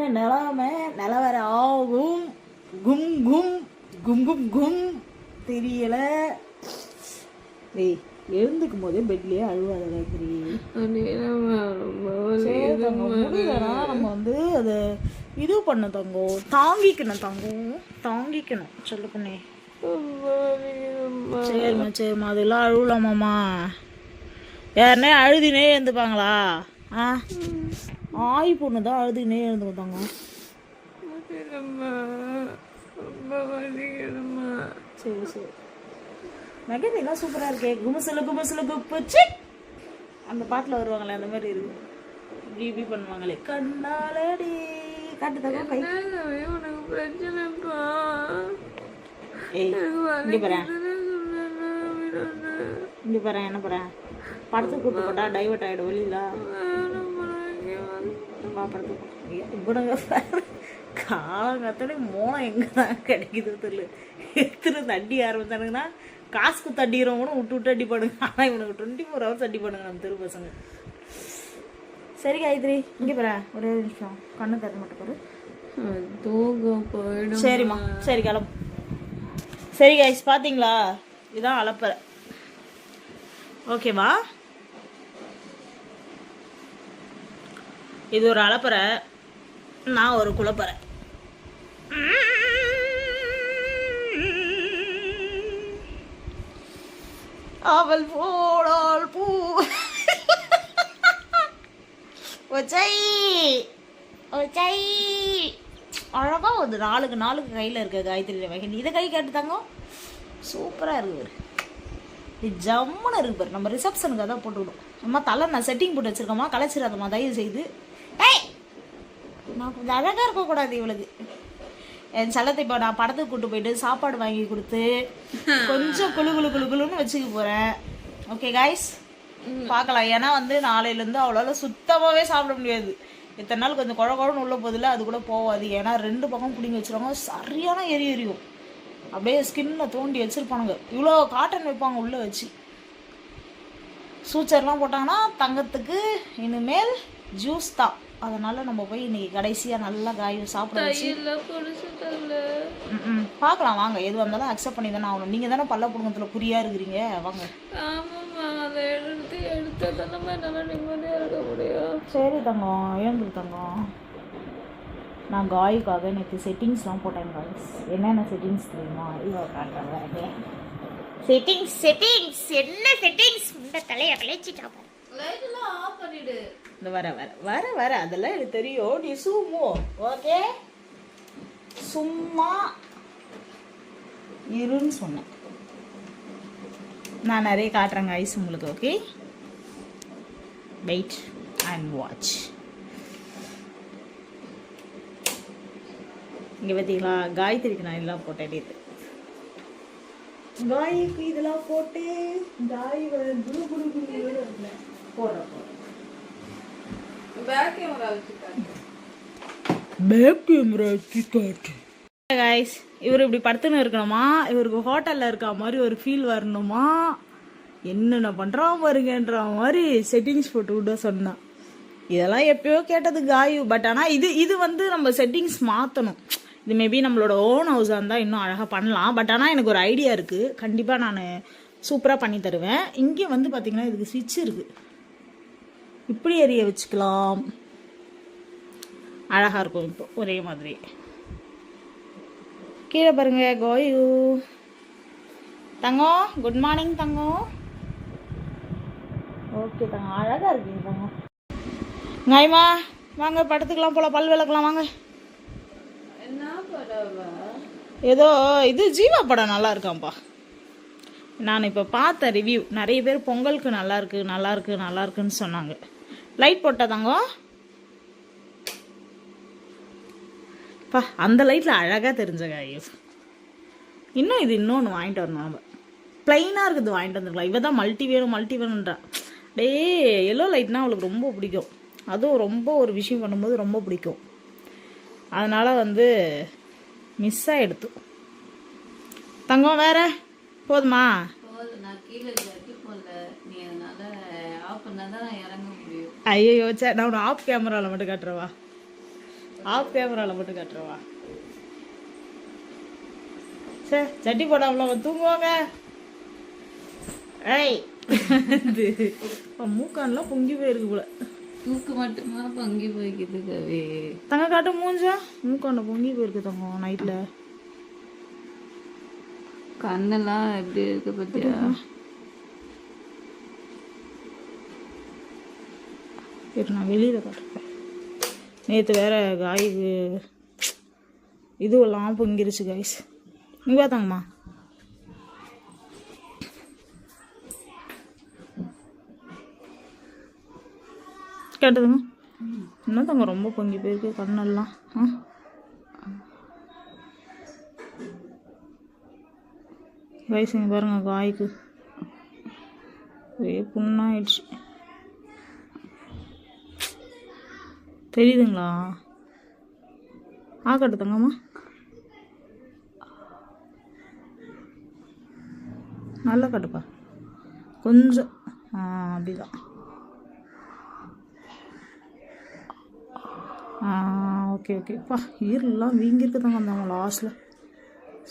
நிலவர ஆகும் கும் கும் கும் கும் கும் தெரியல. ஏய் எழுந்துக்கும் போதே பெட்லயே அழுவாத காய்கறி. முடியலனா நம்ம வந்து அதை இது பண்ண தங்கம், தாங்கிக்கணும் தங்கம், தாங்கிக்கணும். சொல்லுக்கண்ணே. சரிம்மா சரிம்மா, அதெல்லாம் அழுவலாமாம்மா? யாருனே அழுதினே எழுந்துப்பாங்களா? ஆய் பொண்ணு தான் அழுதுனே எழுந்துட்டாங்க. சரி சரி. மெகந்திலாம் சூப்பராக இருக்கே. குமுசுல குமுசுல குப்புச்சு அந்த பாட்டில் வருவாங்களே அந்த மாதிரி இருக்கு. இப்படி பண்ணுவாங்களே கண்ணாலடி காட்டு தங்க கை. உனக்கு பிரச்சனைப்பா. ஏய் இங்கே பாரு, இங்கே பாரு என்ன பாரு. படத்துக்கு கூட்டு போட்டா டைவர்ட் ஆகிடும் வெளியில. இவனுங்க காலங்கத்தோட மோனம் எங்கே தான் கிடைக்குது தெரியல. எத்தனை தட்டி ஆரம்பிச்சானுங்கன்னா காசுக்கு தட்டிக்கிறவங்க விட்டு விட்டு அடி பண்ணுங்க. ஆனால் இவனுக்கு 24 hours அடி பண்ணுங்க நம்ம தெரு பசங்க. சரி காயத்ரி இங்கே பாரு, ஒரே நிமிஷம் கண்ணு தர மட்டும் பாரு. சரிம்மா சரி கிளம்பு. சரி கைஸ் பார்த்தீங்களா, இதுதான் அலப்பறை. ஓகேவா? இது ஒரு அலப்பறை, நான் ஒரு குலப்பறை. அவள் போடால் பூ ஒச்சை ஒச்சை அழகா ஒரு 4 கையில் இருக்க காயத்ரி வகை. இதை கை கேட்டு தாங்க சூப்பராக இருக்குது. இது ஜம்முன்னு இருக்கு பாரு. நம்ம ரிசப்ஷனுக்கு அதான் போட்டுவிடும். அம்மா தலை நான் செட்டிங் போட்டு வச்சிருக்கோம்மா, கலைச்சிடாதம்மா தயவு செய்து. நான் கொஞ்சம் அழகாக இருக்கக்கூடாது இவளுக்கு. என் செல்லத்தை இப்போ நான் படத்துக்கு கூட்டு போயிட்டு சாப்பாடு வாங்கி கொடுத்து கொஞ்சம் குழு குழு குழு குழுன்னு வச்சுக்க போகிறேன். ஓகே காய்ஸ் பார்க்கலாம். ஏன்னா வந்து நாளையிலேருந்து அவளால் சுத்தமாகவே சாப்பிட முடியாது. இத்தனை நாள் கொஞ்சம் குழன்னு உள்ள போதில்ல, அது கூட போகாது. ஏன்னா 2 பக்கம் பிடிங்கி வச்சுருவாங்க, சரியான எரியும். அப்படியே ஸ்கின்ல தோண்டி வச்சுருப்பானுங்க. இவ்வளோ காட்டன் வைப்பாங்க உள்ளே வச்சு. சூச்சர்லாம் போட்டாங்கன்னா தங்கத்துக்கு இனிமேல் ஜூஸ் தான். அதனால நம்ம போய் இன்னைக்கு கடைசியாக நல்லா காய் சாப்பிட வச்சு பார்க்கலாம். வாங்க எது வந்தாலும் அக்செப்ட் பண்ணி தானே ஆகணும். நீங்கள் தானே பல்ல புடுங்கத்தில் குறியாக இருக்கிறீங்க. வாங்க. சரி தங்கம் எழுந்துரு தங்கம். நான் காய்க்காக நேற்று செட்டிங்ஸ்லாம் போட்டேன் காய்ஸ். என்னென்ன செட்டிங்ஸ் தெரியுமா? ஐயோ காட்டுறாங்க. செட்டிங்ஸ் செட்டிங்ஸ் என்ன செட்டிங்ஸ்? இந்த தலையை கலைச்சிட்டாப்பா. லைட்லாம் ஆஃப் பண்ணிடு. இந்த வர வர வர வர அதெல்லாம் எனக்கு தெரியும். நீ சும்மா ஓகே சும்மா இருன்னு சொன்னேன். நான் நிறைய காட்டுறேங்க ஐஸ் உங்களுக்கு. Okay wait and watch. இங்கே பார்த்தீங்களா காயத்ரிக்கு நான் இதெல்லாம் போட்டேன். இது காய்க்கு இதெல்லாம் போட்டு காய் குரு குரு குரு போடுறேன். பேக் கேமரா வச்சு காட்டு. கைஸ் இவர் இப்படி படுத்துன்னு இருக்கணுமா, இவருக்கு ஹோட்டலில் இருக்க மாதிரி ஒரு ஃபீல் வரணுமா, என்னென்ன பண்ணுறான் பாருங்கன்ற மாதிரி செட்டிங்ஸ் போட்டு விட சொன்னான். இதெல்லாம் எப்பயோ கேட்டது காயு. பட் ஆனால் இது வந்து நம்ம செட்டிங்ஸ் மாற்றணும். இது மேபி நம்மளோட ஓன் ஹவுஸாக இருந்தால் இன்னும் அழகாக பண்ணலாம். பட் ஆனால் எனக்கு ஒரு ஐடியா இருக்குது, கண்டிப்பாக நான் சூப்பராக பண்ணி தருவேன். இங்கே வந்து பார்த்திங்கன்னா இதுக்கு ஸ்விட்ச் இருக்குது, இப்படி எரிய வச்சுக்கலாம், அழகாக இருக்கும். இப்போ ஒரே மாதிரி கீழே பாருங்க கோயு. தங்கம் குட் மார்னிங் தங்கம். ஓகே தங்கம், அழகாக இருக்கீங்க தங்கம். காயமா வாங்க படத்துக்கலாம் போல, பல் விளக்கலாம் வாங்க. ஏதோ இது ஜீவா படம் நல்லா இருக்காம்ப்பா. நான் இப்போ பார்த்த ரிவ்யூ, நிறைய பேர் பொங்கலுக்கு நல்லா இருக்கு நல்லா இருக்கு நல்லா இருக்குன்னு சொன்னாங்க. லைட் போட்டா தங்கம் பா, அந்த லைட்டில் அழகாக தெரிஞ்ச காயு. இன்னும் இது இன்னொன்று வாங்கிட்டு வரணும். நம்ம ப்ளைனாக இருக்குது வாங்கிட்டு வந்துருக்கலாம். இவ தான் மல்டி வேணுன்றா. டே எல்லோ லைட்னா அவளுக்கு ரொம்ப பிடிக்கும். அதுவும் ரொம்ப ஒரு விஷயம் பண்ணும்போது ரொம்ப பிடிக்கும். அதனால் வந்து மிஸ் ஆகிடுத்து. தங்கம் வேற போதுமா? ஐயோ சே, நான் ஒரு ஆஃப் கேமராவில் மட்டும் காட்டுறவா, ஆஃப் கேமராவில் மட்டும் காட்டுறவா. சே சட்டி போடாமல தூங்குவாங்க. ஏய் மூக்கான்லாம் பொங்கி போயிருக்கு போல. தூக்கு மட்டுமா பொங்கி போய்க்குது கவி. தங்க காட்டு மூஞ்சா, மூக்காண்ட பொங்கி போயிருக்கு தங்கம் நைட்டில். கண்ணெல்லாம் எப்படி இருக்கு பத்தியா? சரி நான் வெளியில் காட்டுறேன். நேற்று வேற காய்க்கு இதுவெல்லாம் பொங்கிருச்சு காய்ஸ். நீ பார்த்தாங்கம்மா கேட்டதுங்க இன்னும் தங்க ரொம்ப பொங்கி போயிருக்கு கண்ணெல்லாம். வயசுங்க பாருங்க காய்க்கு ஒரே புண்ணாயிடுச்சு. தெரியுதுங்களா? ஆக்கட்டு தங்கம்மா, நல்லா கட்டுப்பா கொஞ்சம். அப்படிதான். ஓகே ஓகேப்பா. ஈரெல்லாம் வீங்கிருக்கு தாங்க அந்த லாஸ்ட்டில்.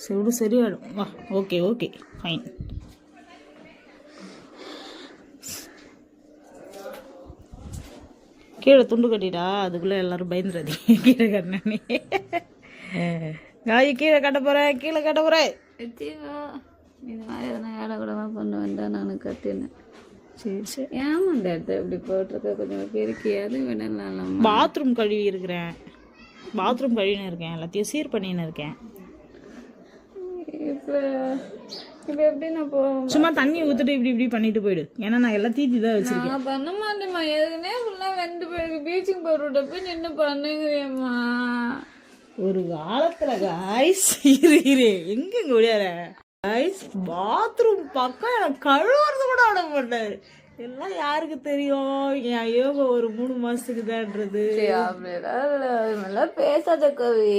செவிடு சரியாயிடும். வா ஓகே ஓகே ஃபைன். கீழே துண்டு கட்டிட்டா அதுக்குள்ளே எல்லோரும் பயந்துடாதீங்க. கீழே கட்டினே காய் கீழே கட்ட போகிறேன், கீழே கட்ட போகிறேன். இந்த மாதிரி எதனா வேலை கூடமா பண்ண வேண்டாம் நான் கட்டினேன். சரி சரி. ஏமா இந்த இடத்த இப்படி போட்டிருக்க, கொஞ்சம் பெருக்கியாவது வேணலாம். பாத்ரூம் கழுவி இருக்கிறேன், பாத்ரூம் கழுவின்னு இருக்கேன், எல்லாத்தையும் சீர் பண்ணின்னு இருக்கேன். இப்போ இப்போ எப்படி நான் சும்மா தண்ணி ஊற்றிட்டு இப்படி இப்படி பண்ணிட்டு போயிடு. ஏன்னா நான் எல்லாம் தீத்தி தான் வச்சிருக்கேன். நான் பண்ண மாட்டேம்மா, எதுக்குன்னே ஃபுல்லாக வெந்து போயிருக்கு. பீச்சிங் பவுடர்கிட்ட போய் நின்று பண்ணுங்கிறியம்மா. ஒரு காலத்துல காய்ஸ் இரு எங்க ஓடியார காய்ஸ் பாத்ரூம் பக்கம் எனக்கு கழுவுறது கூட விட மாட்டாரு. எல்லாம் யாருக்கு தெரியும்? என் யோகா ஒரு 3 மாசத்துக்கு தான்ன்றது. அப்படிலாம் பேசாத கவி.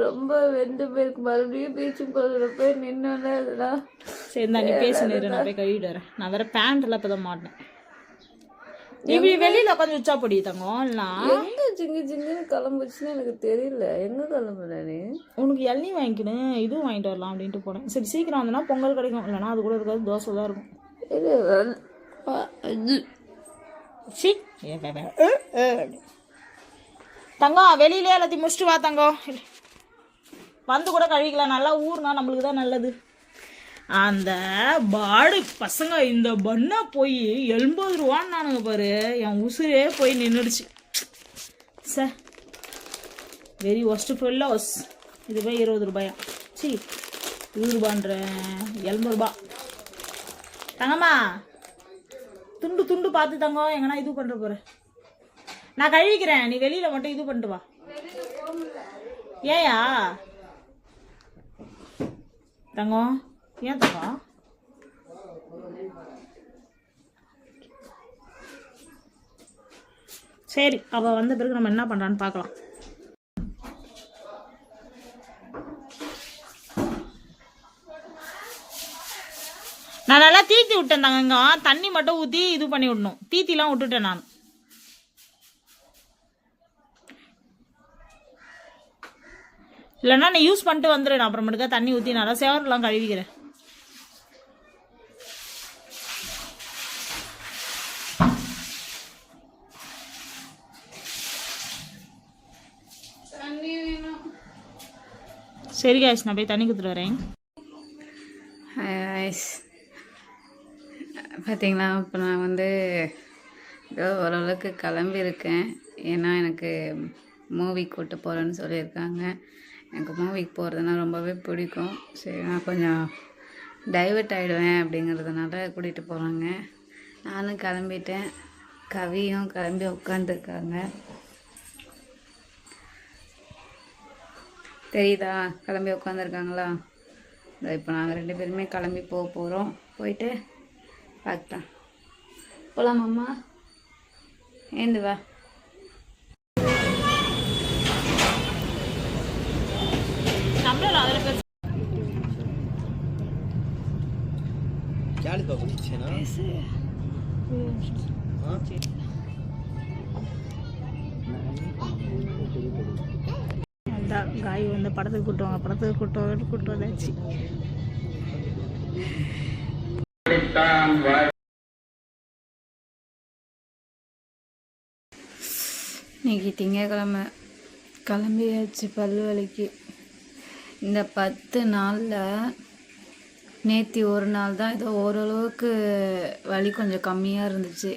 ரொம்ப வெந்து போயிருக்கு. மறுபடியும் பீச்சிங் பவுடர்ல போய் நின்று இதெல்லாம். சரி நீ பேசினு, நான் போய் கழுவிட்டு வரேன். நான் வேற பேண்ட் எல்லாம் இப்பதான் மாட்டேன். இப்படி வெளியில உட்காந்து உச்சா பொடி தங்கம். எங்க ஜிங்கு ஜிங்குன்னு கிளம்புச்சுன்னு எனக்கு தெரியல. எங்க கிளம்புறானே? உனக்கு இளநீ வாங்கிக்கணும், இதுவும் வாங்கிட்டு வரலாம் அப்படின்ட்டு போனேன். சரி சீக்கிரம் வந்தோன்னா பொங்கல் கிடைக்கும், இல்லைன்னா அது கூட இருக்காது, தோசை தான் இருக்கும். தங்கம் வெளியிலே எல்லாத்தையும் முடிச்சுட்டு வா தங்கம். வந்து கூட கழுவிக்கலாம், நல்லா ஊர்னா நம்மளுக்கு தான் நல்லது. அந்த பாடு பசங்க இந்த பண்ணா போய் 80 ரூபான்னு நானுங்க பாரு. என் உசுரே போய் நின்றுடுச்சு சார். Very worst fellows. இது போய் 20 ரூபாயா? சி 20 ரூபான்ற 80 ரூபா. தங்கம்மா துண்டு துண்டு பார்த்து தங்கம் எங்கன்னா இது பண்ணுற போகிறேன். நான் கழுவிக்கிறேன், நீ வெளியில் மட்டும் இது பண்ணிட்டு வா. ஏயா தங்கம்? ஏன் தங்கம்? சரி அவள் வந்த பிறகு நம்ம என்ன பண்ணுறான்னு பார்க்கலாம். நான் நல்லா தீத்தி விட்டேன் தங்க. தண்ணி மட்டும் ஊற்றி இது பண்ணி விடணும். தீத்திலாம் விட்டுட்டேன் நான். இல்லைன்னா நீ யூஸ் பண்ணிட்டு வந்துடு. நான் அப்புறமேட்டுக்கா தண்ணி ஊற்றி நல்லா சேவரெலாம் கழுவிக்கிறேன். சரி காய்ஸ், நான் போய் தண்ணி கொடுத்துட்டு வரேன். பார்த்தீங்களா, இப்போ நான் வந்து ஏதோ ஓரளவுக்கு கிளம்பியிருக்கேன். ஏன்னா எனக்கு மூவிக்கு கூப்பிட்டு போகிறேன்னு சொல்லியிருக்காங்க. எனக்கு மூவிக்கு போகிறதுனா ரொம்பவே பிடிக்கும். சரி, நான் கொஞ்சம் டைவர்ட் ஆகிடுவேன் அப்படிங்கிறதுனால கூட்டிகிட்டு போகிறாங்க. நானும் கிளம்பிட்டேன். கவியும் கிளம்பி உட்காந்துருக்காங்க. தெரியுதா, கிளம்பி உட்காந்துருக்காங்களா? இப்போ நாங்கள் 2 பேருமே கிளம்பி போக போகிறோம். போயிட்டு பார்க்கலாம். போகலாமாம்மா? ஏந்து வா. காய் வந்து படத்துக்கு கூட்டுவாங்க, படத்துக்கு கூட்டு வந்தாச்சு. இன்னைக்கு திங்கக்கிழமை கிளம்பியாச்சு பல்லு வலிக்கு. இந்த 10 நாளில் நேற்று ஒரு நாள் தான் ஏதோ ஓரளவுக்கு வலி கொஞ்சம் கம்மியாக இருந்துச்சு.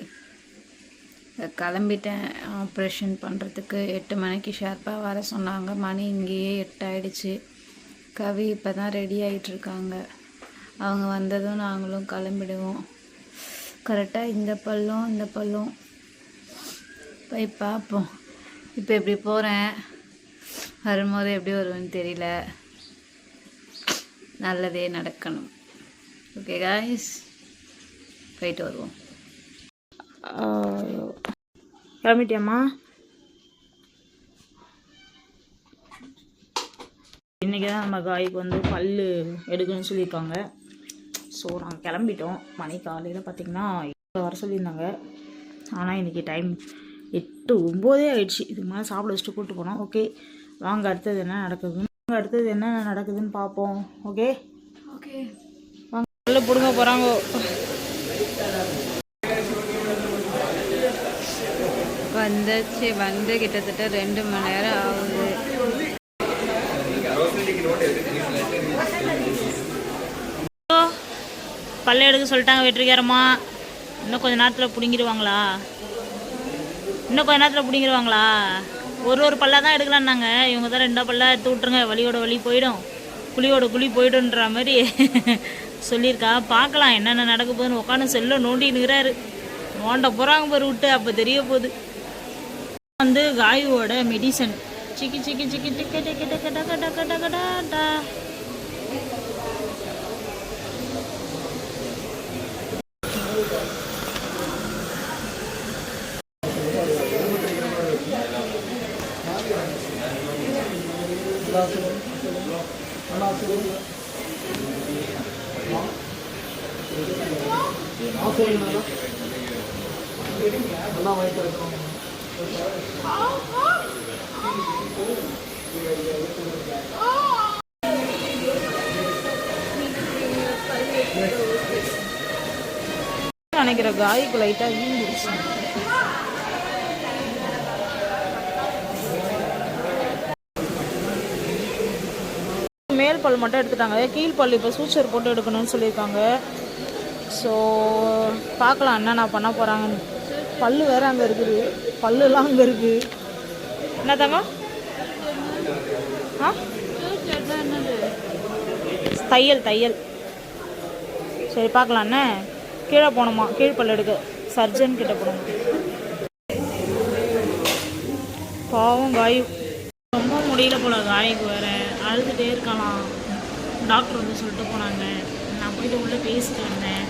கிளம்பிட்டேன் ஆப்ரேஷன் பண்ணுறதுக்கு. 8 மணிக்கு ஷார்ப்பாக வர சொன்னாங்க. மணி இங்கேயே 8 ஆகிடுச்சு. கவி இப்போ தான் ரெடி ஆகிட்டுருக்காங்க. அவங்க வந்ததும் நாங்களும் கிளம்பிடுவோம். கரெக்டாக இந்த பல்லும் போய் பார்ப்போம். இப்போ எப்படி போகிறேன், வரும்போது எப்படி வருவேன்னு தெரியல. நல்லதே நடக்கணும். ஓகே காய்ஸ், போயிட்டு வருவோம். கிளம்பிட்டியம்மா? இன்றைக்கி தான் நம்ம காய்க்கு வந்து பல் எடுக்கணும்னு சொல்லியிருக்காங்க. ஸோ நாங்கள் கிளம்பிட்டோம். மணி காலையில் பார்த்திங்கன்னா வர சொல்லியிருந்தாங்க. ஆனால் இன்றைக்கி டைம் 8-9 ஆகிடுச்சு. இதுக்கு மேலே சாப்பிட வச்சுட்டு கூப்பிட்டு போனோம். ஓகே, வாங்க அடுத்தது என்ன நடக்குதுன்னு பார்ப்போம். ஓகே வாங்க. பல்லு பிடுங்க போகிறாங்க. வந்துச்சு. வந்து கிட்டத்தட்ட 2 மணி நேரம் ஆகுது. பல்ல எடுக்க சொல்லிட்டாங்க வெற்றிகரமா. இன்னும் கொஞ்ச நேரத்தில் பிடுங்கிடுவாங்களா? ஒரு பல்லாக தான் எடுக்கலான்னாங்க. இவங்க தான் 2 பல்லாக எடுத்து விட்ருங்க, வலியோட வலி போயிடும், குழியோட குழி போயிடும்ன்ற மாதிரி சொல்லியிருக்கா. பார்க்கலாம் என்னென்ன நடக்க போகுதுன்னு. உட்காந்து செல்ல நோண்டினுக்கிறாரு. நோண்ட போகிறாங்க பாரு விட்டு, அப்போ தெரிய போகுது. வந்து காயோட மெடிசன் சிக்கி நினைக்கிற காய்க்கு லைட்டாக வீங்கிடுச்சு. மேல் பல் மட்டும் எடுத்துட்டாங்க. கீழ்பல் இப்போ சூச்சர் போட்டு எடுக்கணும்னு சொல்லியிருக்காங்க. ஸோ பார்க்கலாம் என்ன பண்ண போகிறாங்கன்னு. பல்லு வேறு அங்கே இருக்குது, பல்லுலாம் அங்கே இருக்குது. என்ன தாங்க? தையல். சரி பார்க்கலாம். என்ன கீழே போகணுமா, கீழ்பல் எடுக்க சர்ஜன் கிட்ட போகணும். பாவம் காய் ரொம்ப முடியல போல. காய்க்கு வேறு அழுதுகிட்டே இருக்கலாம். டாக்டர் வந்து சொல்லிட்டு போனாங்க. நான் போயிட்டு உள்ளே பேசிட்டு வந்தேன்.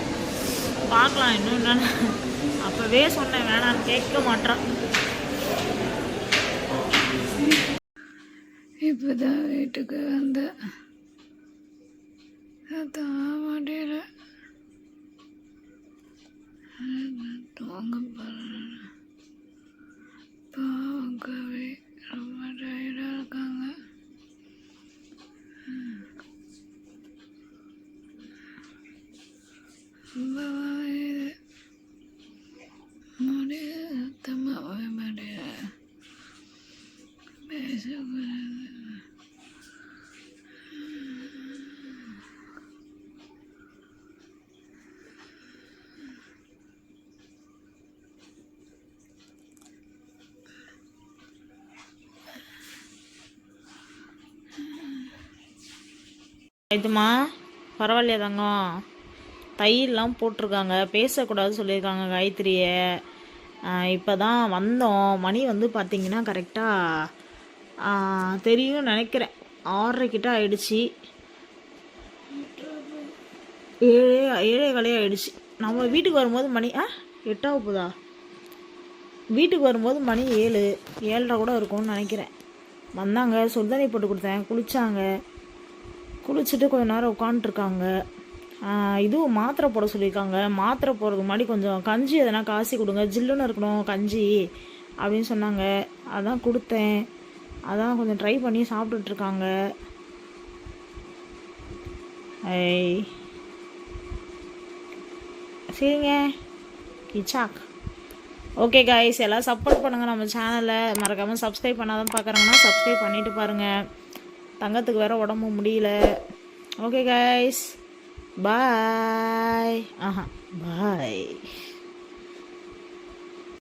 பார்க்கலாம் இன்னும் என்னென்னு. அப்போவே சொன்னேன் வேணான்னு, கேட்க மாட்டான். இப்போதான் வீட்டுக்கு வந்தேன். மாட்டேல தூங்க போகிறேன். பாவம் கவி ரொம்ப டயர்டாக இருக்காங்க. இதுமா பரவாயில்லையா தங்கம்? தையெல்லாம் போட்டிருக்காங்க, பேசக்கூடாது சொல்லியிருக்காங்க காயத்ரியை. இப்போ தான் வந்தோம். மணி வந்து பார்த்திங்கன்னா கரெக்டாக தெரியும் நினைக்கிறேன் 6:30 கிட்ட ஆயிடுச்சு. 7:15 ஆயிடுச்சு. நம்ம வீட்டுக்கு வரும்போது மணி 8 ஆக போதா? வீட்டுக்கு வரும்போது மணி 7, 7:30 கூட இருக்கும்னு நினைக்கிறேன். வந்தாங்க, சுடுதண்ணி போட்டு கொடுத்தேன், குளித்தாங்க. குளிச்சுட்டு கொஞ்சம் நேரம் உட்காண்ட்ருக்காங்க. இதுவும் மாத்திரை போட சொல்லியிருக்காங்க. மாத்திரை போடுறதுக்கு முன்னாடி கொஞ்சம் கஞ்சி எதனா காசி கொடுங்க, ஜில்லுன்னு இருக்கணும் கஞ்சி அப்படின்னு சொன்னாங்க. அதான் கொடுத்தேன். அதான் கொஞ்சம் ட்ரை பண்ணி சாப்பிட்டுட்ருக்காங்க. சரிங்க கிச்சாக். ஓகே காய்ஸ், எல்லாம் சப்போர்ட் பண்ணுங்கள் நம்ம சேனலை. மறக்காமல் சப்ஸ்கிரைப் பண்ணாதான் பார்க்குறாங்கன்னா சப்ஸ்கிரைப் பண்ணிவிட்டு பாருங்கள். தங்கத்துக்கு வேறு உடம்பு முடியல. ஓகே கைஸ், பாய். பாய்.